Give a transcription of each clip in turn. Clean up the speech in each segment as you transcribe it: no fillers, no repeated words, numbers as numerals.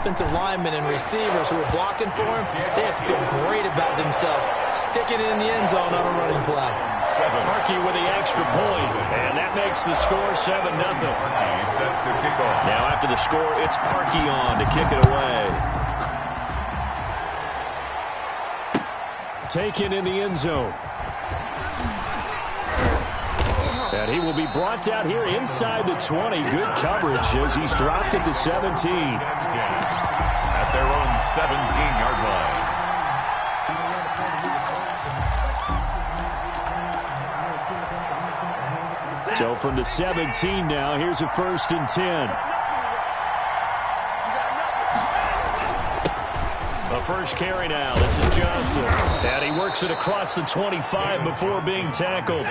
Offensive linemen and receivers who are blocking for him, they have to feel great about themselves, sticking it in the end zone on a running play. Parkey with the extra point, and that makes the score 7-0. Set to kick off. Now after the score, it's Parkey on to kick it away. Taken in the end zone. And he will be brought down here inside the 20. Good coverage as he's dropped at the 17. At their own 17-yard line. So from the 17 now, here's a 1st and 10. The first carry now. This is Johnson. And he works it across the 25 before being tackled.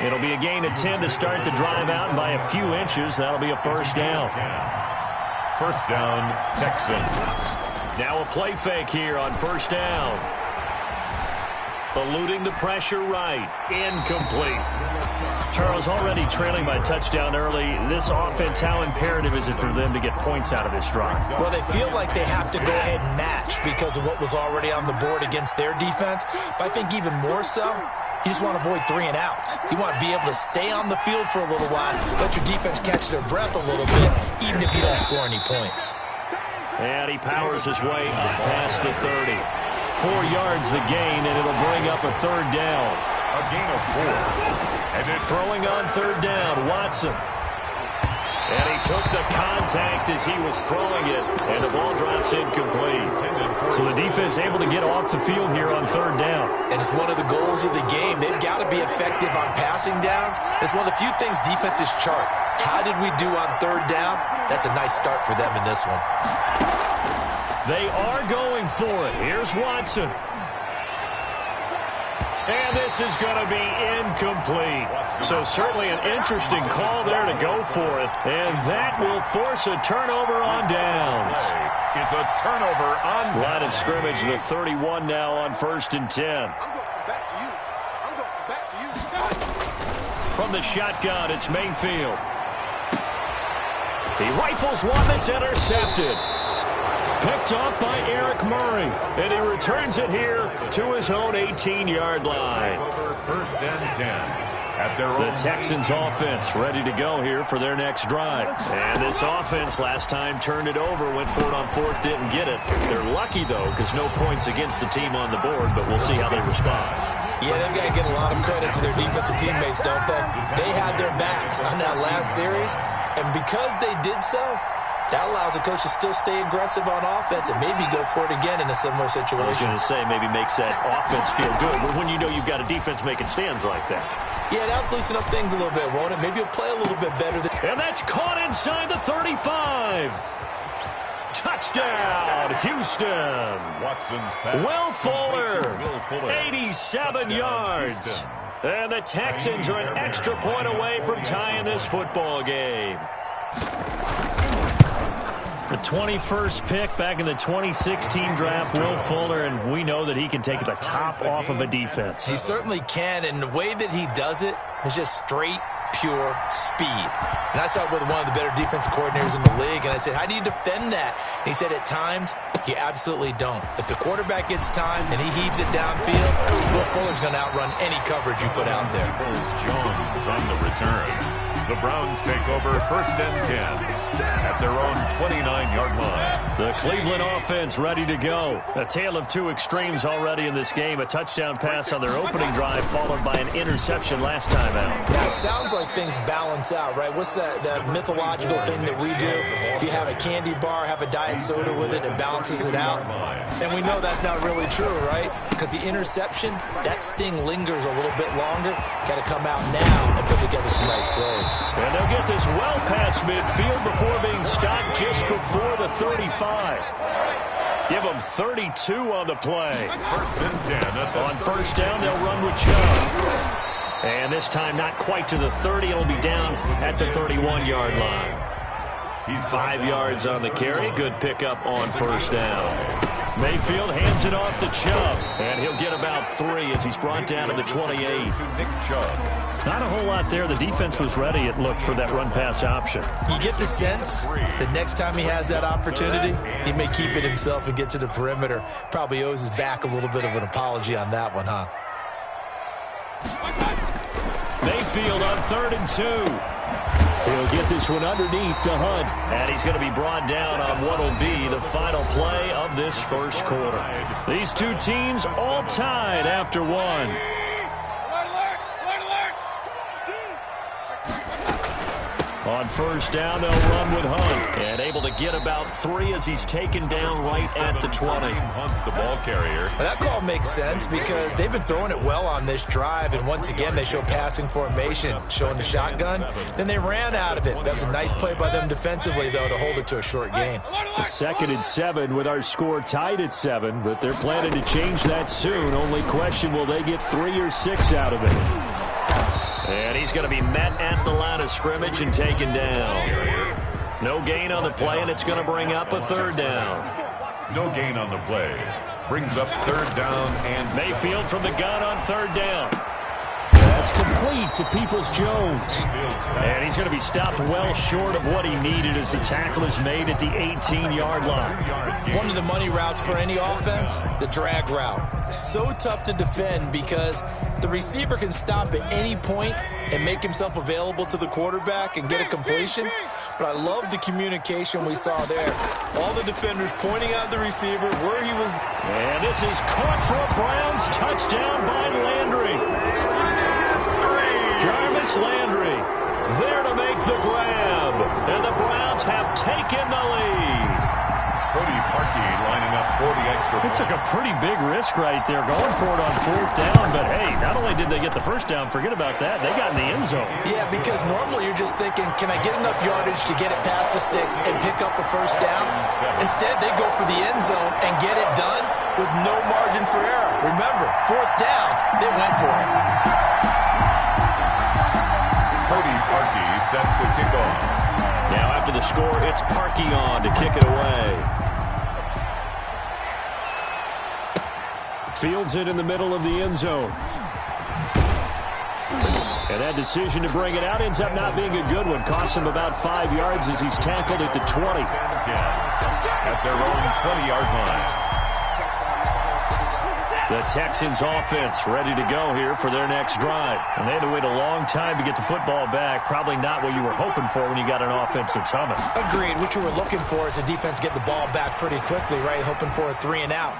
It'll be a gain of 10 to start the drive out, and by a few inches, that'll be a 1st down. 1st down, Texans. Now a play fake here on 1st down. Eluding the pressure right. Incomplete. Charles, already trailing by a touchdown early. This offense, how imperative is it for them to get points out of this drive? Well, they feel like they have to go ahead and match because of what was already on the board against their defense. But I think even more so, you just want to avoid 3 and outs. You want to be able to stay on the field for a little while, let your defense catch their breath a little bit, even if you don't score any points. And he powers his way up past the 30. 4 yards the gain, and it'll bring up a 3rd down. A gain of 4. And then throwing on 3rd down, Watson. And he took the contact as he was throwing it, and the ball drops incomplete. So the defense able to get off the field here on 3rd down. And it's one of the goals of the game. They've got to be effective on passing downs. It's one of the few things defenses chart. How did we do on 3rd down? That's a nice start for them in this one. They are going for it. Here's Watson. And this is going to be incomplete. So certainly an interesting call there to go for it. And that will force a turnover on downs. Is a turnover on downs. Line of scrimmage, the 31 now on 1st and 10. I'm going back to you. I'm going back to you. From the shotgun, it's Mayfield. He rifles one that's intercepted. Picked up by Eric Murray. And he returns it here to his own 18-yard line. 1st and 10. The Texans offense ready to go here for their next drive. And this offense last time turned it over, went for it on 4th, didn't get it. They're lucky, though, because no points against the team on the board, but we'll see how they respond. Yeah, they've got to give a lot of credit to their defensive teammates, don't they? They had their backs on that last series, and because they did so, that allows the coach to still stay aggressive on offense and maybe go for it again in a similar situation. I was going to say maybe makes that offense feel good, but when you know you've got a defense making stands like that. Yeah, that'll loosen up things a little bit, won't it? Maybe you'll play a little bit better. And that's caught inside the 35. Touchdown, Houston. Watson's pass. Will Fuller, 87 yards. And the Texans are an extra point away from tying this football game. The 21st pick back in the 2016 draft, Will Fuller, and we know that he can take the top off of a defense. He certainly can, and the way that he does it is just straight, pure speed. And I saw it with one of the better defensive coordinators in the league, and I said, how do you defend that? And he said, at times, you absolutely don't. If the quarterback gets time and he heaves it downfield, Will Fuller's going to outrun any coverage you put out there. Jones on the return. The Browns take over 1st and 10 at their own 29-yard line. The Cleveland offense ready to go. A tale of two extremes already in this game. A touchdown pass on their opening drive followed by an interception last time out. Now, it sounds like things balance out, right? What's that mythological thing that we do? If you have a candy bar, have a diet soda with it, it balances it out. And we know that's not really true, right? Because the interception, that sting lingers a little bit longer. Got to come out now and put together some nice plays. And they'll get this well past midfield before being stopped just before the 35. Give them 32 on the play. 1st and 10. On 1st down, they'll run with Chubb. And this time not quite to the 30. It'll be down at the 31-yard line. He's 5 yards on the carry. Good pickup on 1st down. Mayfield hands it off to Chubb. And he'll get about 3 as he's brought down to the 28. Nick Chubb. Not a whole lot there. The defense was ready, it looked, for that run-pass option. You get the sense that next time he has that opportunity, he may keep it himself and get to the perimeter. Probably owes his back a little bit of an apology on that one, huh? Mayfield on 3rd and 2. He'll get this one underneath to Hunt. And he's going to be brought down on what will be the final play of this first quarter. These two teams all tied after one. On 1st down, they'll run with Hunt. And able to get about 3 as he's taken down right at the 20. Hunt, the ball carrier. Well, that call makes sense because they've been throwing it well on this drive. And once again, they show passing formation, showing the shotgun. Then they ran out of it. That was a nice play by them defensively, though, to hold it to a short gain. A 2nd and 7 with our score tied at 7. But they're planning to change that soon. Only question, will they get 3 or 6 out of it? And he's going to be met at the line of scrimmage and taken down. No gain on the play, and it's going to bring up a 3rd down. No gain on the play. Brings up 3rd down and Mayfield from the gun on 3rd down. That's complete to Peoples-Jones. And he's going to be stopped well short of what he needed as the tackle is made at the 18-yard line. One of the money routes for any offense, the drag route. So tough to defend because the receiver can stop at any point and make himself available to the quarterback and get a completion. But I love the communication we saw there. All the defenders pointing out the receiver where he was. And this is caught for a Browns touchdown by Landry. Jarvis Landry there to make the grab. And the Browns have taken the lead. Cody Parkey lining up for the extra point. It took a pretty big risk right there going for it on 4th down. But, hey, not only did they get the 1st down, forget about that, they got in the end zone. Yeah, because normally you're just thinking, can I get enough yardage to get it past the sticks and pick up a 1st down? Instead, they go for the end zone and get it done with no margin for error. Remember, 4th down, they went for it. Cody Parkey set to kick off. Now after the score, it's Parkey on to kick it away. Fields it in the middle of the end zone. And that decision to bring it out ends up not being a good one. Costs him about 5 yards as he's tackled at the 20. At their own 20-yard line. The Texans offense ready to go here for their next drive. And they had to wait a long time to get the football back. Probably not what you were hoping for when you got an offense that's humming. Agreed. What you were looking for is the defense get the ball back pretty quickly, right? Hoping for a 3 and out.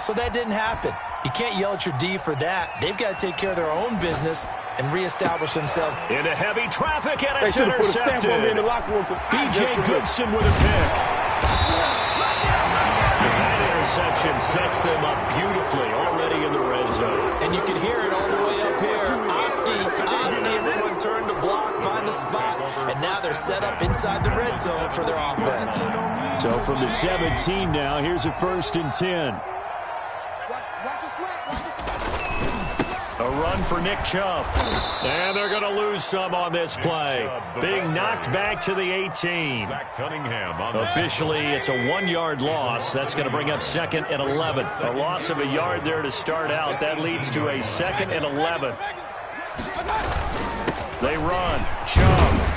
So that didn't happen. You can't yell at your D for that. They've got to take care of their own business and reestablish themselves. Into heavy traffic, and it's intercepted. B.J. Goodson with a pick. That interception sets them up beautifully already in the red zone. And you can hear it all the way up here. Oski, everyone turned to block, find a spot, and now they're set up inside the red zone for their offense. So from the 17 now, here's a 1st and 10. A run for Nick Chubb. And they're going to lose some on this play. Being knocked back to the 18. Officially, it's a 1-yard loss. That's going to bring up 2nd and 11. A loss of a yard there to start out. That leads to a 2nd and 11. They run. Chubb.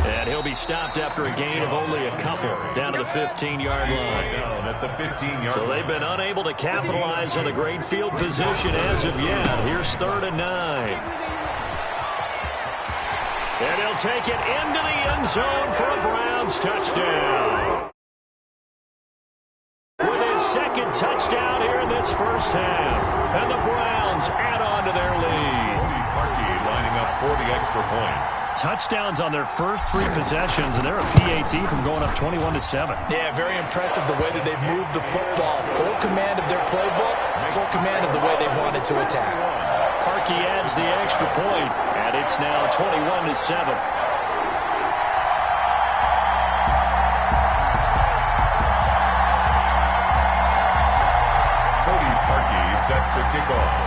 And he'll be stopped after a gain of only a couple down to the 15-yard line. Down at the 15-yard So they've been unable to capitalize on a great field position as of yet. Here's 3rd and 9. And he'll take it into the end zone for a Browns touchdown. With his 2nd touchdown here in this first half. And the Browns add on to their lead. Cody Parkey lining up for the extra point. Touchdowns on their first 3 possessions, and they're a PAT from going up 21-7. Yeah, very impressive the way that they've moved the football. Full command of their playbook, full command of the way they wanted to attack. Parkey adds the extra point, and it's now 21-7. Cody Parkey set to kick off.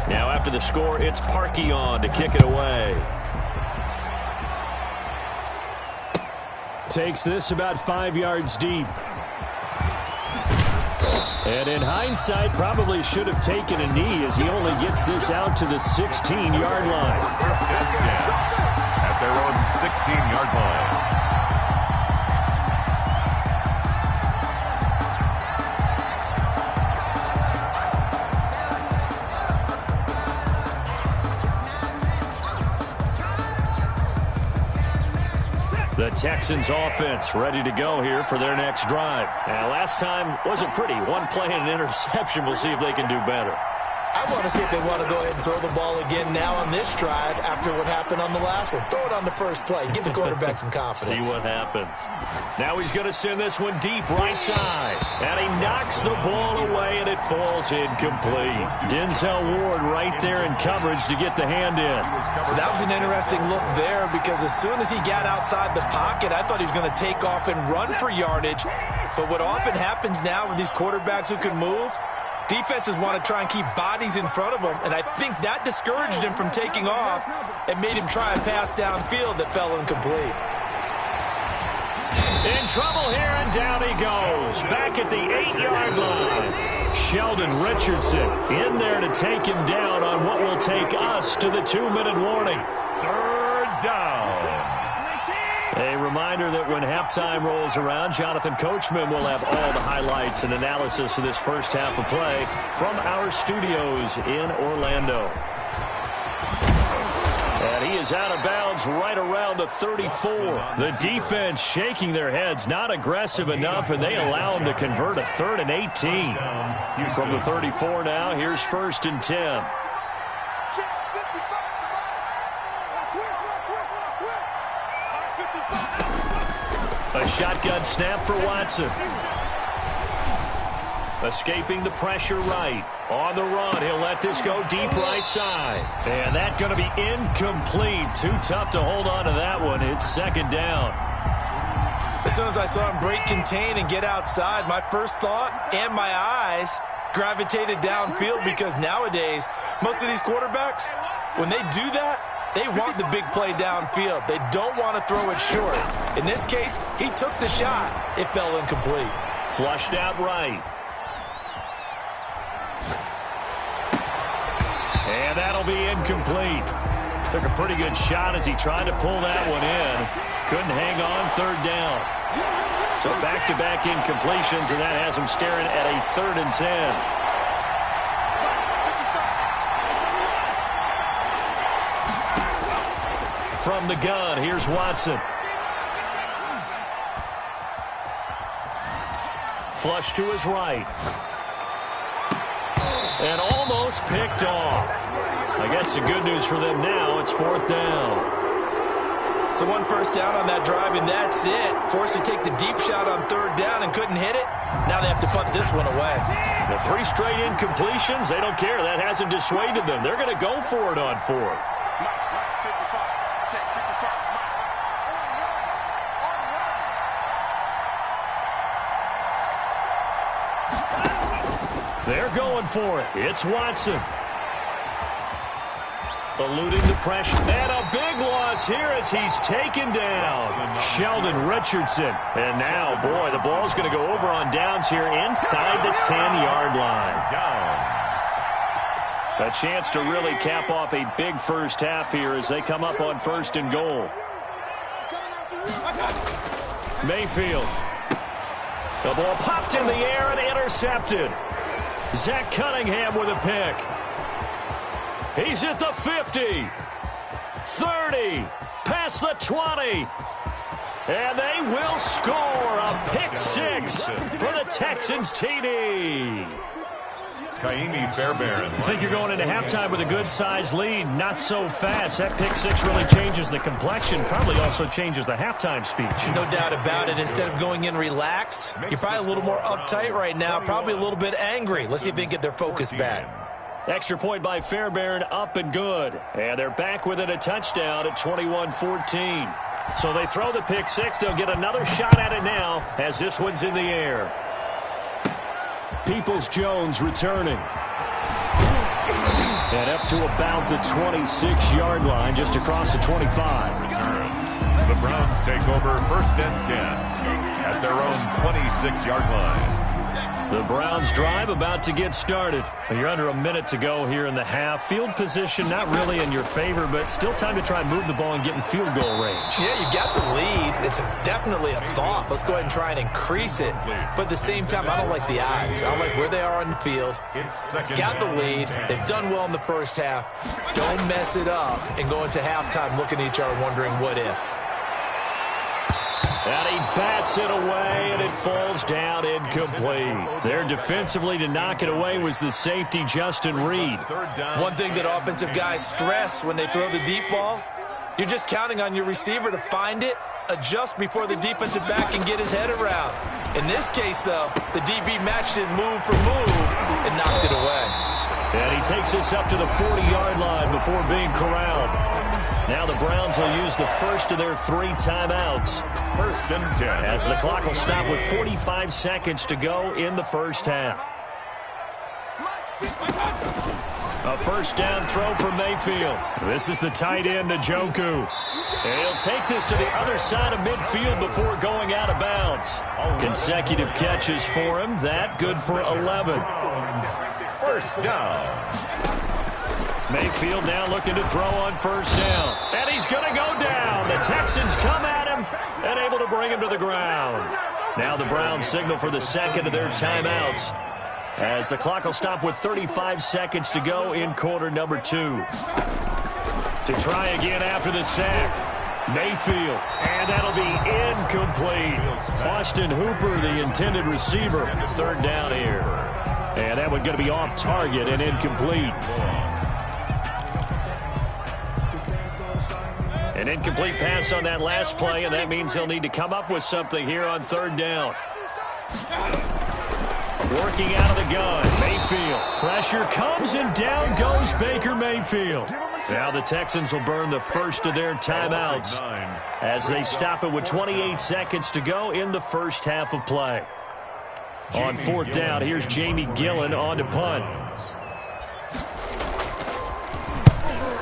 Now after the score, it's Parkey on to kick it away. takes this about 5 yards deep. And in hindsight, probably should have taken a knee as he only gets this out to the 16-yard line. First and 10 at their own 16-yard line. The Texans offense ready to go here for their next drive. And last time wasn't pretty. One play and an interception. We'll see if they can do better. I want to see if they want to go ahead and throw the ball again now on this drive after what happened on the last one. Throw it on the first play. Give the quarterback some confidence. See what happens. Now he's going to send this one deep right side. And he knocks the ball away, and it falls incomplete. Denzel Ward right there in coverage to get the hand in. That was an interesting look there because as soon as he got outside the pocket, I thought he was going to take off and run for yardage. But what often happens now with these quarterbacks who can move, defenses want to try and keep bodies in front of them, and I think that discouraged him from taking off and made him try a pass downfield that fell incomplete. In trouble here, and down he goes. Back at the 8-yard line. Sheldon Richardson in there to take him down on what will take us to the 2-minute warning. Third down. A reminder that when halftime rolls around, Jonathan Coachman will have all the highlights and analysis of this first half of play from our studios in Orlando. And he is out of bounds right around the 34. The defense shaking their heads, not aggressive enough, and they allow him to convert a 3rd and 18. From the 34 now, here's 1st and 10. A shotgun snap for Watson. Escaping the pressure right. On the run, he'll let this go deep right side. And that's going to be incomplete. Too tough to hold on to that one. It's 2nd down. As soon as I saw him break contain and get outside, my first thought and my eyes gravitated downfield because nowadays, most of these quarterbacks, when they do that, they want the big play downfield. They don't want to throw it short. In this case, he took the shot. It fell incomplete. Flushed out right. And that'll be incomplete. Took a pretty good shot as he tried to pull that one in. Couldn't hang on, 3rd down. So back-to-back incompletions, and that has him staring at a 3rd and 10. From the gun, here's Watson. Flush to his right. And almost picked off. I guess the good news for them now, it's 4th down. So 1 first down on that drive, and that's it. Forced to take the deep shot on 3rd down and couldn't hit it. Now they have to punt this one away. The 3 straight incompletions, they don't care. That hasn't dissuaded them. They're going to go for it on 4th. They're going for it. It's Watson. Eluding the pressure. And a big loss here as he's taken down. Sheldon Richardson. And now, boy, the ball's going to go over on downs here inside the 10-yard line. A chance to really cap off a big first half here as they come up on 1st and goal. Mayfield. The ball popped in the air and intercepted. Zach Cunningham with a pick. He's at the 50, 30, past the 20. And they will score a pick 6 for the Texans TD. Kaimi Fairbairn. I think you're going into halftime with a good-sized lead. Not so fast. That pick 6 really changes the complexion. Probably also changes the halftime speech. No doubt about it. Instead of going in relaxed, you're probably a little more uptight right now. Probably a little bit angry. Let's see if they can get their focus back. Extra point by Fairbairn, up and good. And they're back within a touchdown at 21-14. So they throw the pick 6. They'll get another shot at it now as this one's in the air. Peoples-Jones returning. And up to about the 26-yard line, just across the 25. The Browns take over 1st and 10 at their own 26-yard line. The Browns drive about to get started. You're under a minute to go here in the half. Field position not really in your favor, but still time to try and move the ball and get in field goal range. Yeah, you got the lead. It's definitely a thought. Let's go ahead and try and increase it. But at the same time, I don't like the odds. I don't like where they are on the field. Got the lead. They've done well in the first half. Don't mess it up and go into halftime looking at each other wondering what if. And he bats it away, and it falls down incomplete. There defensively to knock it away was the safety, Justin Reed. One thing that offensive guys stress when they throw the deep ball, you're just counting on your receiver to find it, adjust before the defensive back can get his head around. In this case, though, the DB matched it move for move and knocked it away. And he takes us up to the 40-yard line before being corralled. Now the Browns will use the first of their 3 timeouts. 1st and 10. As the clock will stop with 45 seconds to go in the first half. A first down throw for Mayfield. This is the tight end, Njoku. And he'll take this to the other side of midfield before going out of bounds. Consecutive catches for him. That good for 11. 1st down. Mayfield now looking to throw on first down. And he's going to go down. The Texans come at him and able to bring him to the ground. Now the Browns signal for the second of their timeouts as the clock will stop with 35 seconds to go in quarter number 2. To try again after the sack, Mayfield. And that'll be incomplete. Austin Hooper, the intended receiver. 3rd down here. And that one going to be off target and incomplete. An incomplete pass on that last play, and that means he'll need to come up with something here on 3rd down. Working out of the gun, Mayfield. Pressure comes, and down goes Baker Mayfield. Now the Texans will burn the first of their timeouts as they stop it with 28 seconds to go in the first half of play. On 4th down, here's Jamie Gillen on to punt.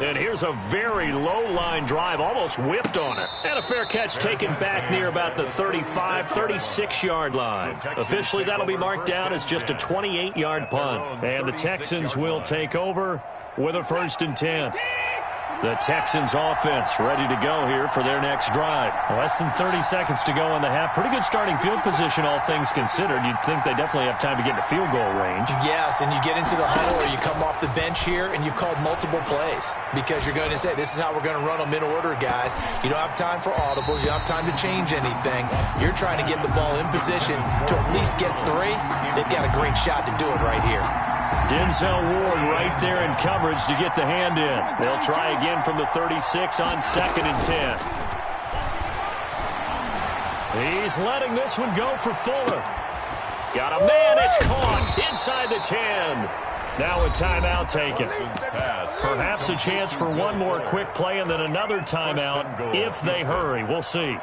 And here's a very low-line drive, almost whiffed on it. And a fair catch taken back near about the 35, 36-yard line. Officially, that'll be marked down as just a 28-yard punt. And the Texans will take over with a 1st and 10. The Texans offense ready to go here for their next drive. Less than 30 seconds to go in the half. Pretty good starting field position, all things considered. You'd think they definitely have time to get into field goal range. Yes, and you get into the huddle or you come off the bench here and you've called multiple plays because you're going to say, this is how we're going to run them in order, guys. You don't have time for audibles. You don't have time to change anything. You're trying to get the ball in position to at least get 3. They've got a great shot to do it right here. Denzel Ward right there in coverage to get the hand in. They'll try again from the 36 on 2nd and 10. He's letting this one go for Fuller. Got a man, it's caught inside the 10. Now a timeout taken. Perhaps a chance for one more quick play and then another timeout if they hurry. We'll see.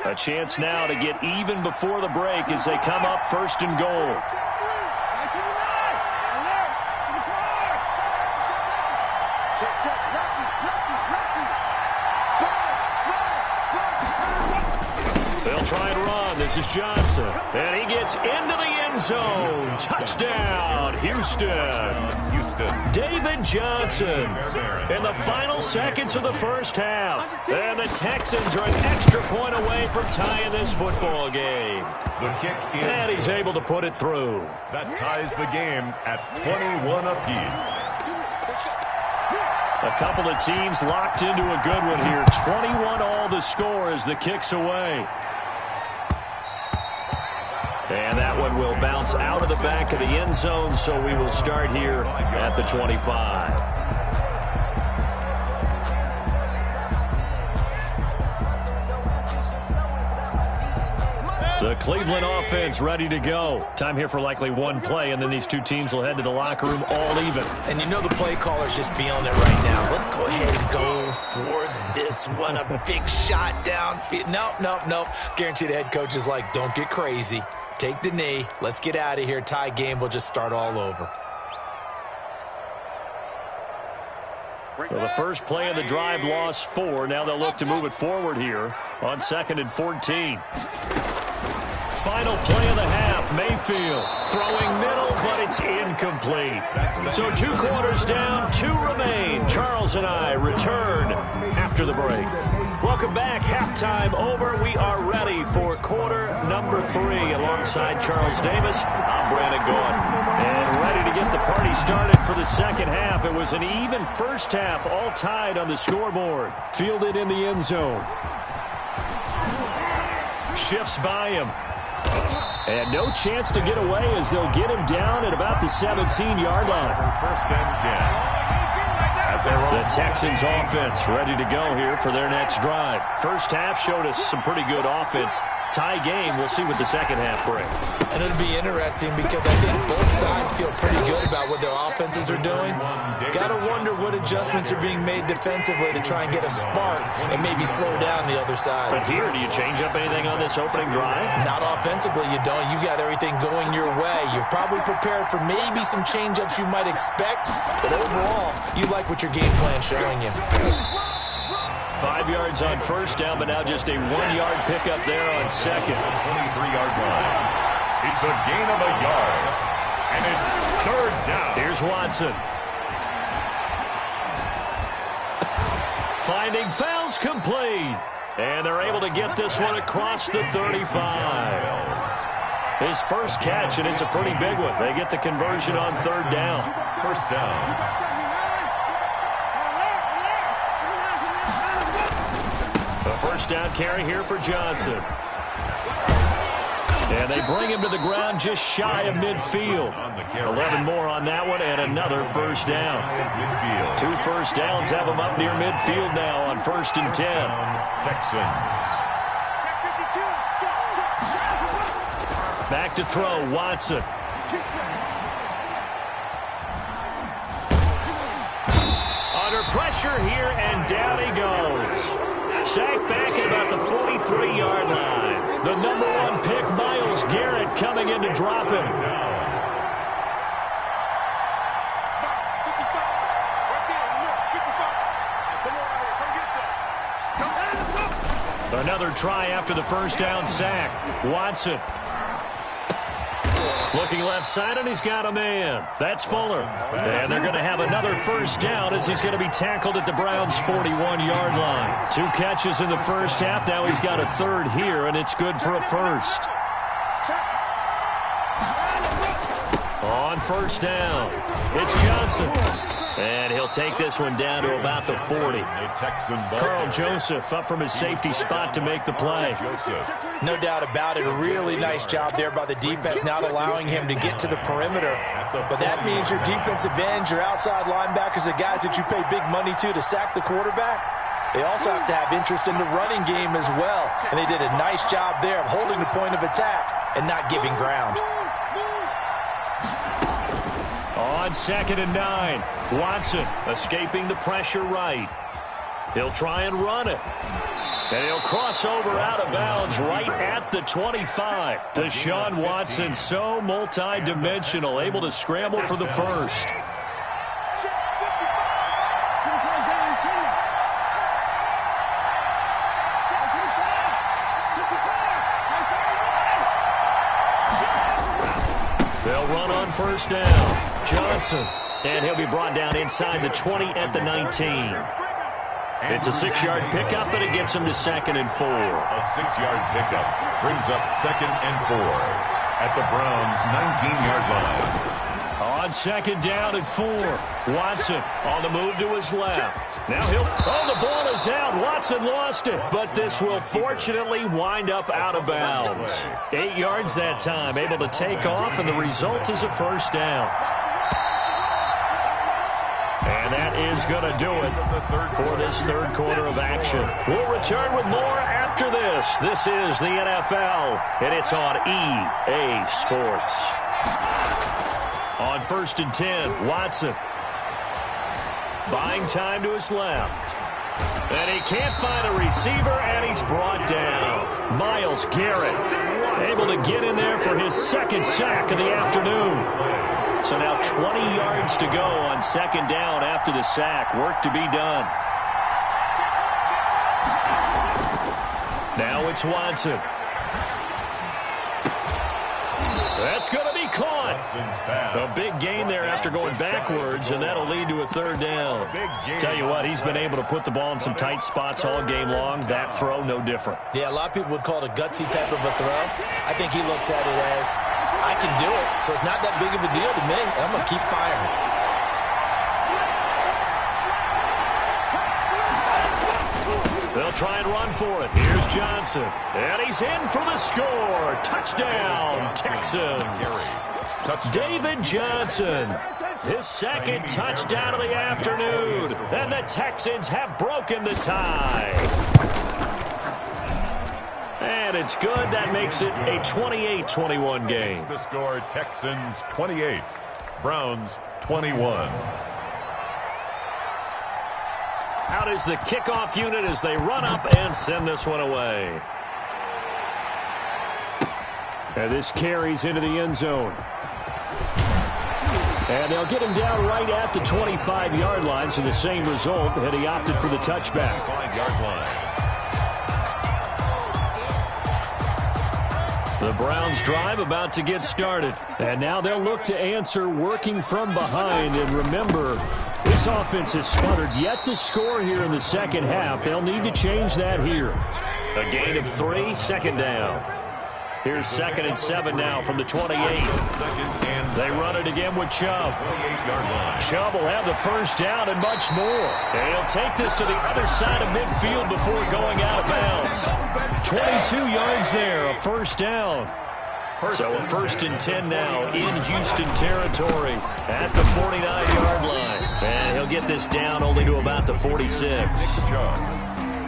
A chance now to get even before the break as they come up 1st and goal. They'll try and run. This is Johnson. And he gets into the end zone. Touchdown, Houston. David Johnson in the final seconds of the first half. And the Texans are an extra point away from tying this football game. The kick is and he's able to put it through. That ties the game at 21 apiece. A couple of teams locked into a good one here. 21 all the score as the kick's away. And that one will bounce out of the back of the end zone, so we will start here at the 25. The Cleveland offense ready to go. Time here for likely one play, and then these two teams will head to the locker room all even. And you know the play caller's just feeling it right now. Let's go ahead and go for this one. A big shot down. Nope. Guarantee the head coach is like, don't get crazy. Take the knee. Let's get out of here. Tie game. We'll just start all over. Well, the first play of the drive lost 4. Now they'll look to move it forward here on 2nd and 14. Final play of the half. Mayfield throwing middle, but it's incomplete. So 2 quarters down, 2 remain. Charles and I return after the break. Welcome back. Halftime over. We are ready for quarter number 3. Alongside Charles Davis, I'm Brandon Gaudin. And ready to get the party started for the second half. It was an even first half, all tied on the scoreboard. Fielded in the end zone. Shifts by him. And no chance to get away as they'll get him down at about the 17-yard line. First and 10. The Texans offense ready to go here for their next drive. First half showed us some pretty good offense. Tie game. We'll see what the second half brings. And it'll be interesting because I think both sides feel pretty good about what their offenses are doing. Got to wonder what adjustments are being made defensively to try and get a spark and maybe slow down the other side. But here, do you change up anything on this opening drive? Not offensively, you don't. You got everything going your way. You've probably prepared for maybe some change-ups you might expect, but overall, you like what your game plan's showing you. 5 yards on first down, but now just a 1-yard pickup there on second. 23-yard line. It's a gain of a yard. And it's 3rd down. Here's Watson. Finding fouls complete. And they're able to get this one across the 35. His first catch, and it's a pretty big one. They get the conversion on 3rd down. First down. First down carry here for Johnson. And they bring him to the ground just shy of midfield. 11 more on that one and another first down. 2 first downs have him up near midfield now on 1st and 10. Texans. Back to throw, Watson. Under pressure here, and down he goes. Sacked back at about the 43-yard line. The number 1 pick, Myles Garrett, coming in to drop him. Another try after the first down sack. Watson. Looking left side, and he's got a man. That's Fuller. And they're going to have another first down as he's going to be tackled at the Browns' 41-yard line. 2 catches in the first half. Now he's got a 3rd here, and it's good for a first. On first down, it's Johnson. And he'll take this one down to about the 40. Carl Joseph up from his safety spot to make the play. No doubt about it. A really nice job there by the defense, not allowing him to get to the perimeter. But that means your defensive ends, your outside linebackers, the guys that you pay big money to sack the quarterback, they also have to have interest in the running game as well. And they did a nice job there of holding the point of attack and not giving ground. On 2nd and 9, Watson escaping the pressure right. He'll try and run it. And he'll cross over out of bounds right at the 25. Deshaun Watson, so multi-dimensional, able to scramble for the first. They'll run on first down. Johnson. And he'll be brought down inside the 20 at the 19. It's a 6-yard pickup, but it gets him to 2nd and 4. A 6-yard pickup brings up 2nd and 4 at the Browns' 19-yard line. On 2nd down and 4. Watson on the move to his left. Now the ball is out. Watson lost it, but this will fortunately wind up out of bounds. 8 yards that time, able to take off, and the result is a first down. And that is going to do it for this 3rd quarter of action. We'll return with more after this. This is the NFL, and it's on EA Sports. On 1st and 10, Watson. Buying time to his left. And he can't find a receiver, and he's brought down. Myles Garrett able to get in there for his 2nd sack of the afternoon. So now 20 yards to go on second down after the sack. Work to be done. Now it's Watson. That's going to be caught. A big gain there after going backwards, and that'll lead to a third down. Tell you what, he's been able to put the ball in some tight spots all game long. That throw, no different. Yeah, a lot of people would call it a gutsy type of a throw. I think he looks at it as, I can do it, so it's not that big of a deal to me, and I'm going to keep firing. They'll try and run for it. Here's Johnson. And he's in for the score. Touchdown, Texans. David Johnson. His second touchdown of the afternoon. And the Texans have broken the tie. And it's good. That makes it a 28-21 game. The score, Texans 28, Browns 21. Out is the kickoff unit as they run up and send this one away. And this carries into the end zone. And they'll get him down right at the 25-yard line, so the same result had he opted for the touchback. 5-yard line. The Browns drive about to get started. And now they'll look to answer working from behind. And remember, this offense has sputtered yet to score here in the second half. They'll need to change that here. A gain of 3, second down. Here's 2nd and 7 now from the 28. They run it again with Chubb. Chubb will have the first down and much more. And he'll take this to the other side of midfield before going out of bounds. 22 yards there, a first down. So a 1st and 10 now in Houston territory at the 49-yard line. And he'll get this down only to about the 46.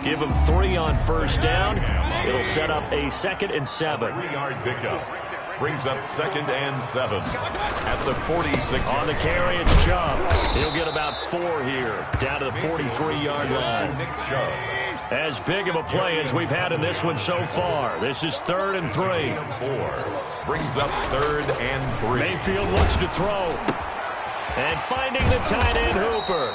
Give him 3 on first down. It'll set up a 2nd and 7. 3-yard pickup. Brings up 2nd and 7 at the 46. On the carry, it's Chubb. He'll get about 4 here, down to the 43-yard line. Nick Chubb. As big of a play as we've had in this one so far. This is 3rd and 3. 4 brings up 3rd and 3. Mayfield looks to throw. And finding the tight end Hooper.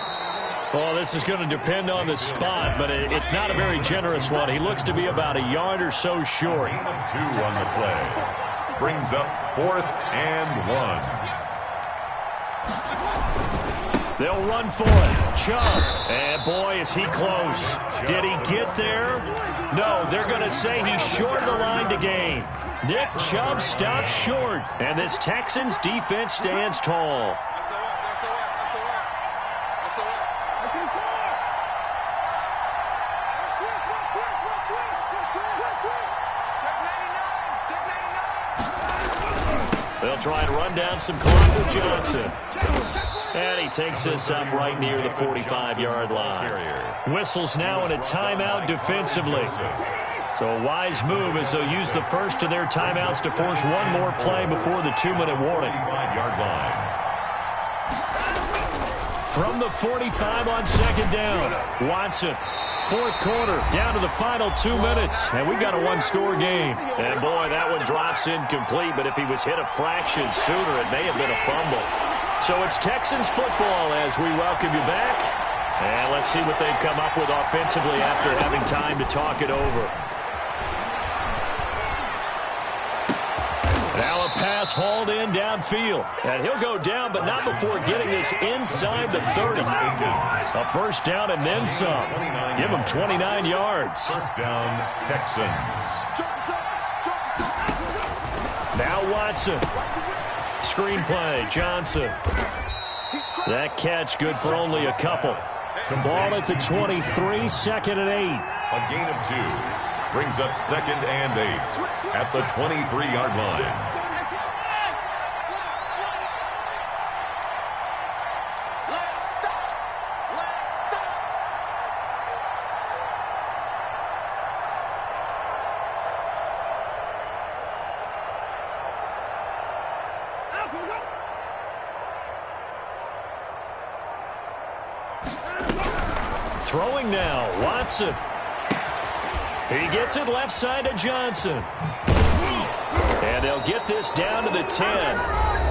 Well, this is going to depend on the spot, but it's not a very generous one. He looks to be about a yard or so short. 2 on the play. Brings up 4th and 1. They'll run for it. Chubb. And boy, is he close. Did he get there? No, they're going to say he's short of the line to gain. Nick Chubb stops short. And this Texans defense stands tall. They'll try and run down some clock with Johnson. And he takes this up right near the 45-yard line. Whistles now in a timeout defensively. So a wise move as they'll use the first of their timeouts to force one more play before the 2-minute warning. 5-yard line. From the 45 on second down, Watson. 4th quarter, down to the final 2 minutes, and we've got a 1-score game. And boy, that one drops incomplete, but if he was hit a fraction sooner, it may have been a fumble. So it's Texans football as we welcome you back. And let's see what they've come up with offensively after having time to talk it over. Now a pass hauled in downfield. And he'll go down, but not before getting this inside the 30. A first down and then some. Give him 29 yards. First down, Texans. Now Watson. Screenplay, Johnson. That catch good for only a couple. Ball at the 23, 2nd and 8. A gain of 2. Brings up 2nd and 8 at the 23-yard line. Throwing now, Watson. He gets it left side to Johnson. And they'll get this down to the 10.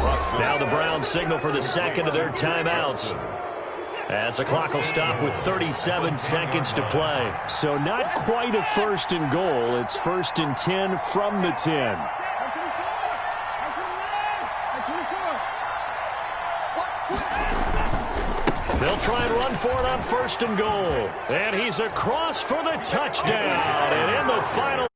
Now the Browns signal for the second of their timeouts, as the clock will stop with 37 seconds to play. So not quite a first and goal. It's 1st and 10 from the 10. They'll try and run for it on 1st and goal. And he's across for the touchdown. And in the final